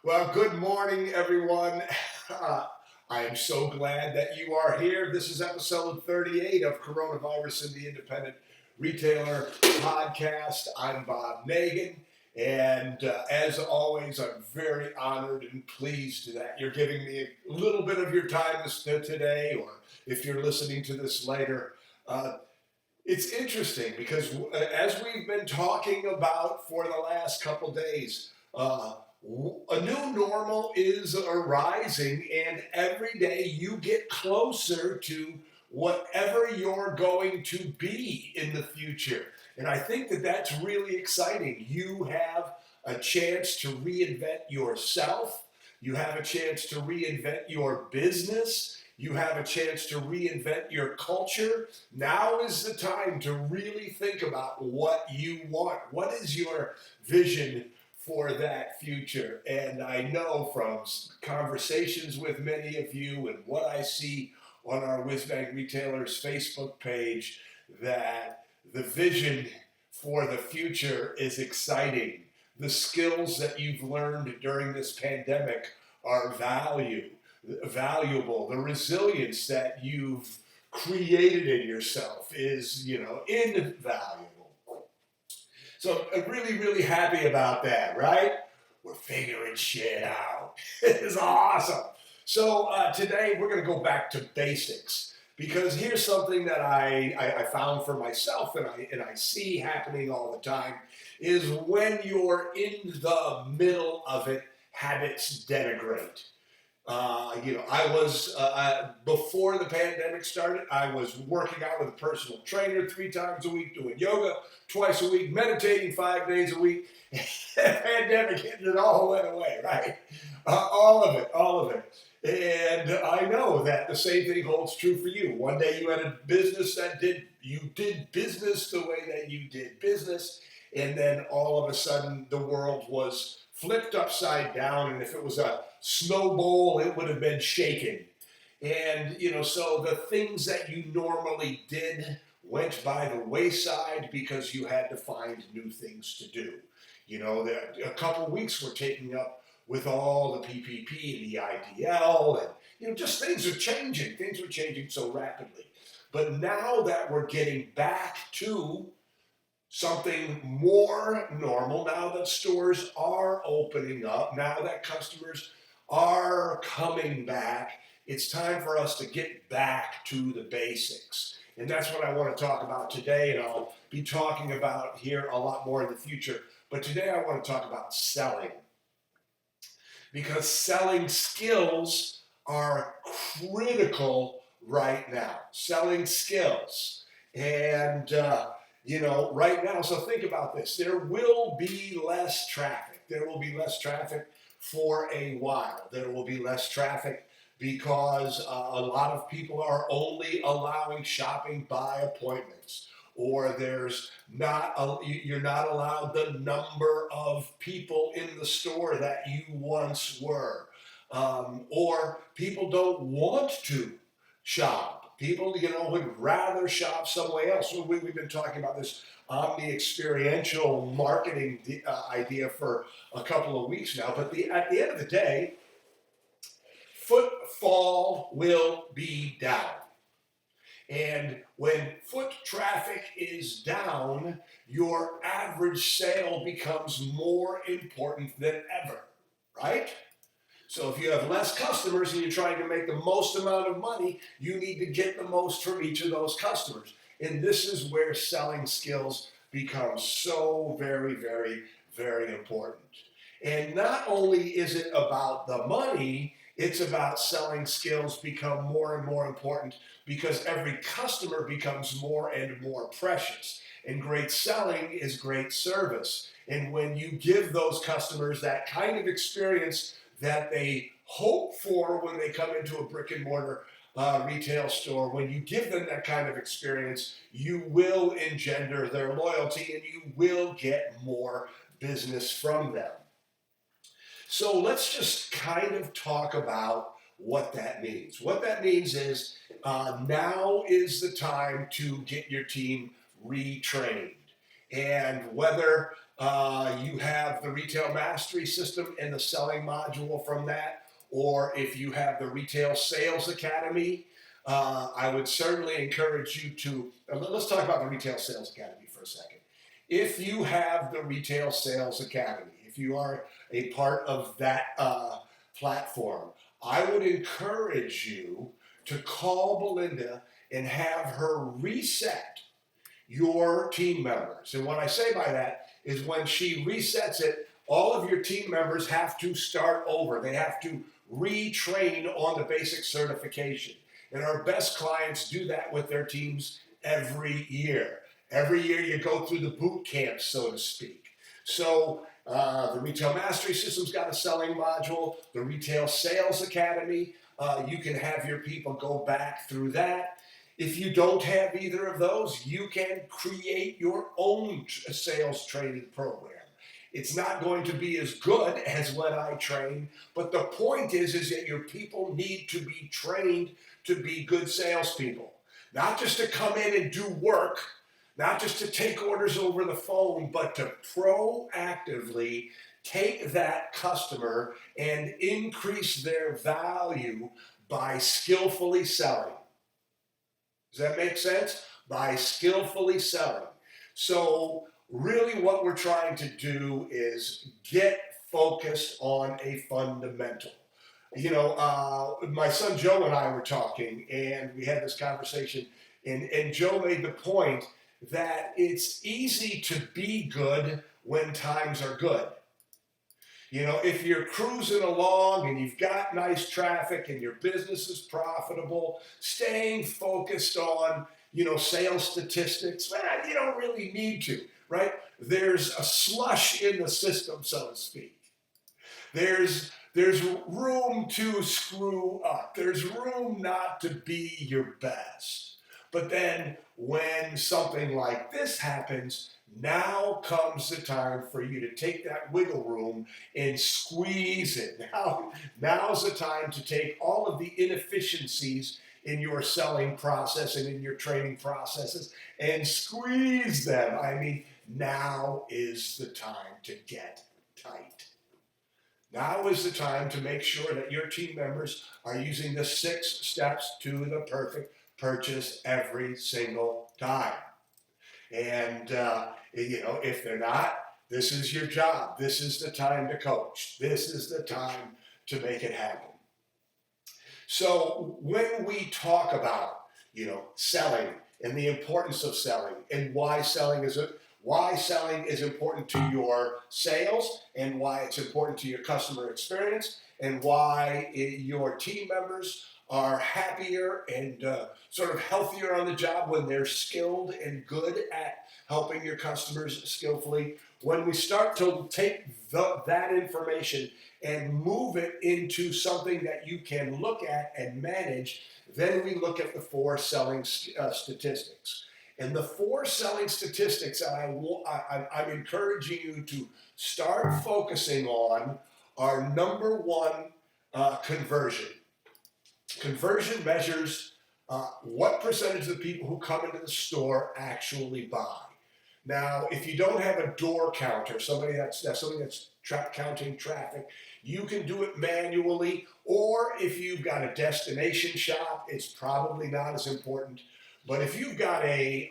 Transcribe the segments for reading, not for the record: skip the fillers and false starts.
Well, good morning, everyone. I am so glad that you are here. This is episode 38 of Coronavirus and the Independent Retailer podcast. I'm Bob Nagan, and as always, I'm very honored and pleased that you're giving me a little bit of your time today, or if you're listening to this later. It's interesting because as we've been talking about for the last couple days, a new normal is arising, and every day you get closer to whatever you're going to be in the future. And I think that that's really exciting. You have a chance to reinvent yourself, you have a chance to reinvent your business. You have a chance to reinvent your culture. Now is the time to really think about what you want. What is your vision for that future? And I know from conversations with many of you and what I see on our WizBank Retailers Facebook page that the vision for the future is exciting. The skills that you've learned during this pandemic are valuable. The resilience that you've created in yourself is, invaluable. So I'm really, really happy about that, right? We're figuring shit out. It's awesome. So today we're going to go back to basics, because here's something that I found for myself and I see happening all the time is when you're in the middle of it, habits denigrate. Before the pandemic started, I was working out with a personal trainer 3 times a week, doing yoga twice a week, meditating 5 days a week. Pandemic hit and it all went away, right? All of it. And I know that the same thing holds true for you. One day you had a business you did business the way that you did business, and then all of a sudden the world was flipped upside down, and if it was a snowball, it would have been shaken. And, so the things that you normally did went by the wayside because you had to find new things to do. A couple of weeks were taking up with all the PPP and the IDL, and, just things are changing. Things are changing so rapidly. But now that we're getting back to something more normal, now that stores are opening up, now that customers are coming back, it's time for us to get back to the basics. And that's what I want to talk about today, and I'll be talking about here a lot more in the future. But today I want to talk about selling, because selling skills are critical right now. Selling skills. And right now, so think about this. There will be less traffic. There will be less traffic for a while. There will be less traffic because a lot of people are only allowing shopping by appointments, or you're not allowed the number of people in the store that you once were, or people don't want to shop. People, would rather shop somewhere else. So we've been talking about this experiential marketing idea for a couple of weeks now. But at the end of the day, footfall will be down. And when foot traffic is down, your average sale becomes more important than ever, right? So if you have less customers and you're trying to make the most amount of money, you need to get the most from each of those customers. And this is where selling skills become so very, very, very important. And not only is it about the money, it's about selling skills become more and more important because every customer becomes more and more precious. And great selling is great service. And when you give those customers that kind of experience that they hope for when they come into a brick and mortar retail store, when you give them that kind of experience, you will engender their loyalty and you will get more business from them. So let's just kind of talk about what that means. What that means is now is the time to get your team retrained. And whether You have the Retail Mastery System and the selling module from that, or if you have the Retail Sales Academy, I would certainly encourage you to, let's talk about the Retail Sales Academy for a second. If you have the Retail Sales Academy, if you are a part of that platform, I would encourage you to call Belinda and have her reset your team members. And what I say by that is when she resets it, all of your team members have to start over. They have to retrain on the basic certification. And our best clients do that with their teams every year. Every year you go through the boot camp, so to speak. So the Retail Mastery System's got a selling module. The Retail Sales Academy, you can have your people go back through that. If you don't have either of those, you can create your own sales training program. It's not going to be as good as when I train, but the point is that your people need to be trained to be good salespeople. Not just to come in and do work, not just to take orders over the phone, but to proactively take that customer and increase their value by skillfully selling. Does that make sense? By skillfully selling. So really what we're trying to do is get focused on a fundamental. You know, my son Joe and I were talking, and we had this conversation, and Joe made the point that it's easy to be good when times are good. You know, if you're cruising along and you've got nice traffic and your business is profitable, staying focused on, you know, sales statistics, you don't really need to, right? There's a slush in the system, so to speak. There's room to screw up. There's room not to be your best. But then when something like this happens, now comes the time for you to take that wiggle room and squeeze it. Now's the time to take all of the inefficiencies in your selling process and in your training processes and squeeze them. I mean, now is the time to get tight. Now is the time to make sure that your team members are using the 6 steps to the perfect purchase every single time. And, you know, if they're not, this is your job. This is the time to coach. This is the time to make it happen. So when we talk about, you know, selling and the importance of selling and why selling is important to your sales and why it's important to your customer experience and why your team members are happier and sort of healthier on the job when they're skilled and good at helping your customers skillfully. When we start to take that information and move it into something that you can look at and manage, then we look at the 4 selling statistics. And the 4 selling statistics that I'm encouraging you to start focusing on are number 1, conversion. Conversion measures what percentage of the people who come into the store actually buy. Now, if you don't have a door counter, somebody that's counting traffic, you can do it manually, or if you've got a destination shop, it's probably not as important. But if you've got a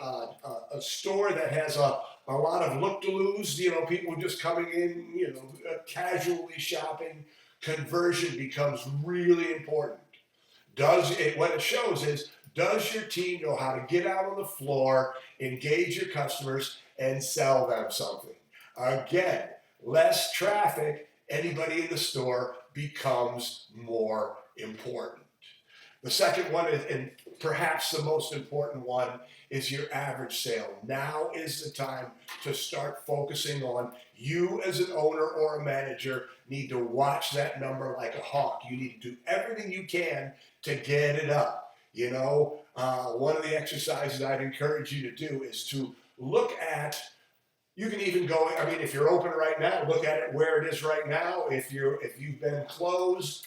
store that has a lot of look-to-loos, you know, people just coming in, you know, casually shopping, conversion becomes really important. What it shows is, does your team know how to get out on the floor, engage your customers, and sell them something? Again, less traffic, anybody in the store becomes more important. The second one, and perhaps the most important one, is your average sale. Now is the time to start focusing on, you as an owner or a manager need to watch that number like a hawk. You need to do everything you can to get it up. You know, one of the exercises I'd encourage you to do is to look at, you can even go, I mean, if you're open right now, look at it where it is right now. If you've been closed,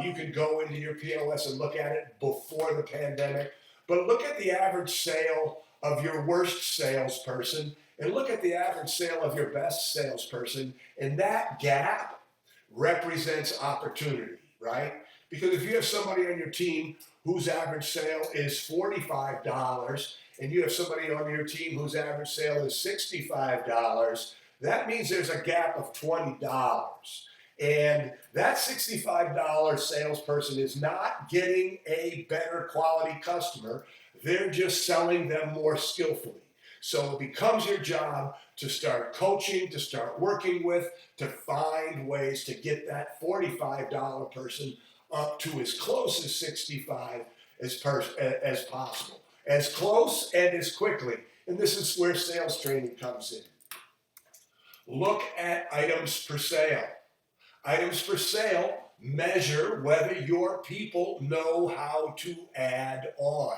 you can go into your POS and look at it before the pandemic. But look at the average sale of your worst salesperson and look at the average sale of your best salesperson, and that gap represents opportunity, right? Because if you have somebody on your team whose average sale is $45 and you have somebody on your team whose average sale is $65, that means there's a gap of $20. And that $65 salesperson is not getting a better quality customer. They're just selling them more skillfully. So it becomes your job to start coaching, to start working with, to find ways to get that $45 person up to as close as 65 as possible. As close and as quickly. And this is where sales training comes in. Look at items per sale. Items per sale measure whether your people know how to add on.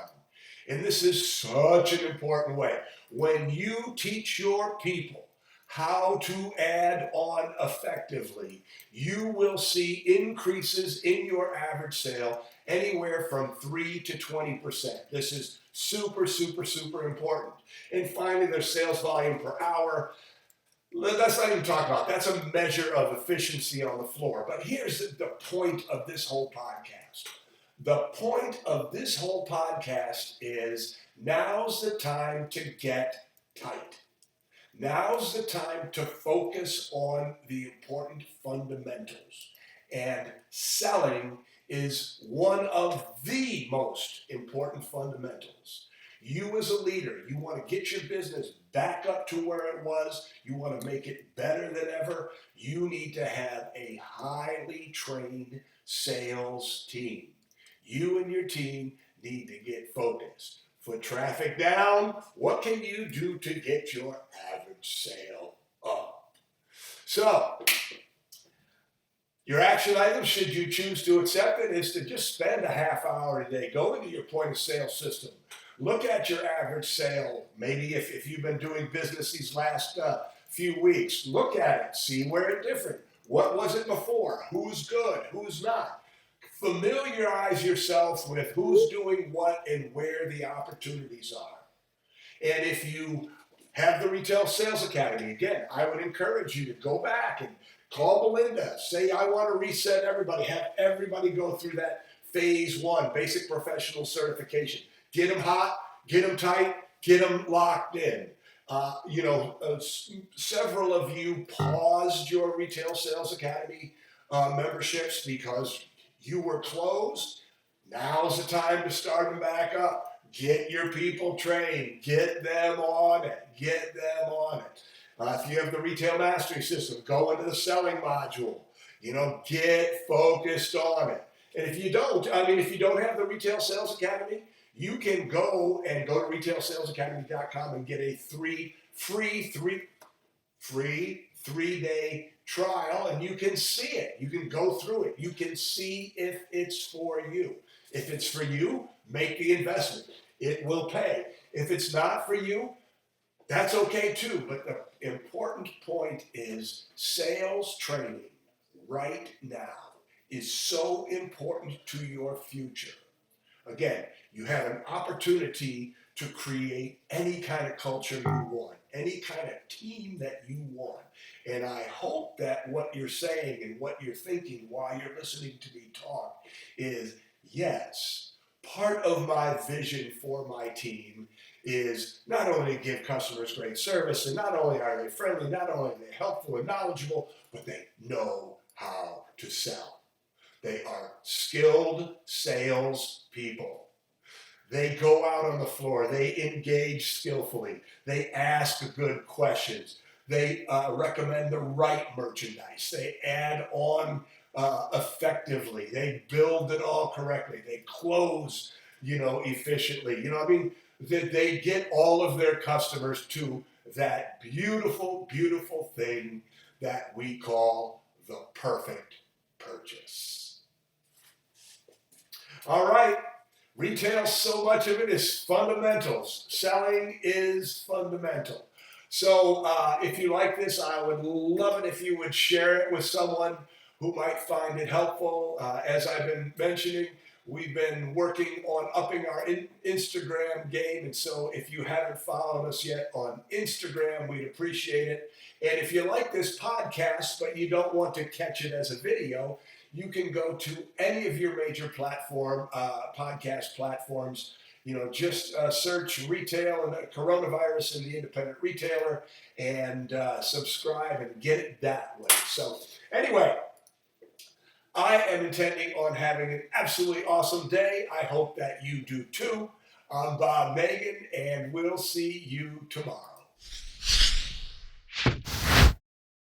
And this is such an important way. When you teach your people how to add on effectively, you will see increases in your average sale anywhere from 3 to 20%. This is super, super, super important. And finally, there's sales volume per hour. Let's not even talk about it. That's a measure of efficiency on the floor. But here's the point of this whole podcast. The point of this whole podcast is now's the time to get tight. Now's the time to focus on the important fundamentals. And selling is one of the most important fundamentals. You as a leader, you want to get your business back up to where it was. You want to make it better than ever. You need to have a highly trained sales team. You and your team need to get focused. Foot traffic down, what can you do to get your average sale up? So, your action item, should you choose to accept it, is to just spend a half hour a day. Go into your point of sale system. Look at your average sale. Maybe if you've been doing business these last few weeks, look at it. See where it's different. What was it before? Who's good? Who's not? Familiarize yourself with who's doing what and where the opportunities are. And if you have the Retail Sales Academy, again, I would encourage you to go back and call Belinda. Say, I want to reset everybody. Have everybody go through that phase 1, basic professional certification. Get them hot, get them tight, get them locked in. Several of you paused your Retail Sales Academy memberships because you were closed. Now's the time to start them back up. Get your people trained. Get them on it. Get them on it. If you have the Retail Mastery System, go into the selling module. Get focused on it. And if you don't have the Retail Sales Academy, you can go to retailsalesacademy.com and get a free 3-day trial, and you can see it. You can go through it. You can see if it's for you. If it's for you, make the investment. It will pay. If it's not for you, that's okay too. But the important point is sales training right now is so important to your future. Again, you have an opportunity to create any kind of culture you want, any kind of team that you want. And I hope that what you're saying and what you're thinking while you're listening to me talk is, yes, part of my vision for my team is not only to give customers great service, and not only are they friendly, not only are they helpful and knowledgeable, but they know how to sell. They are skilled sales people. They go out on the floor. They engage skillfully. They ask good questions. They recommend the right merchandise. They add on effectively. They build it all correctly. They close, efficiently. They get all of their customers to that beautiful, beautiful thing that we call the perfect purchase. All right. Retail, so much of it is fundamentals. Selling is fundamental. So if you like this, I would love it if you would share it with someone who might find it helpful. As I've been mentioning, we've been working on upping our Instagram game. And so if you haven't followed us yet on Instagram, we'd appreciate it. And if you like this podcast, but you don't want to catch it as a video, you can go to any of your major podcast platforms. Just search retail and coronavirus and the independent retailer and subscribe and get it that way. So anyway, I am intending on having an absolutely awesome day. I hope that you do too. I'm Bob Megan, and we'll see you tomorrow.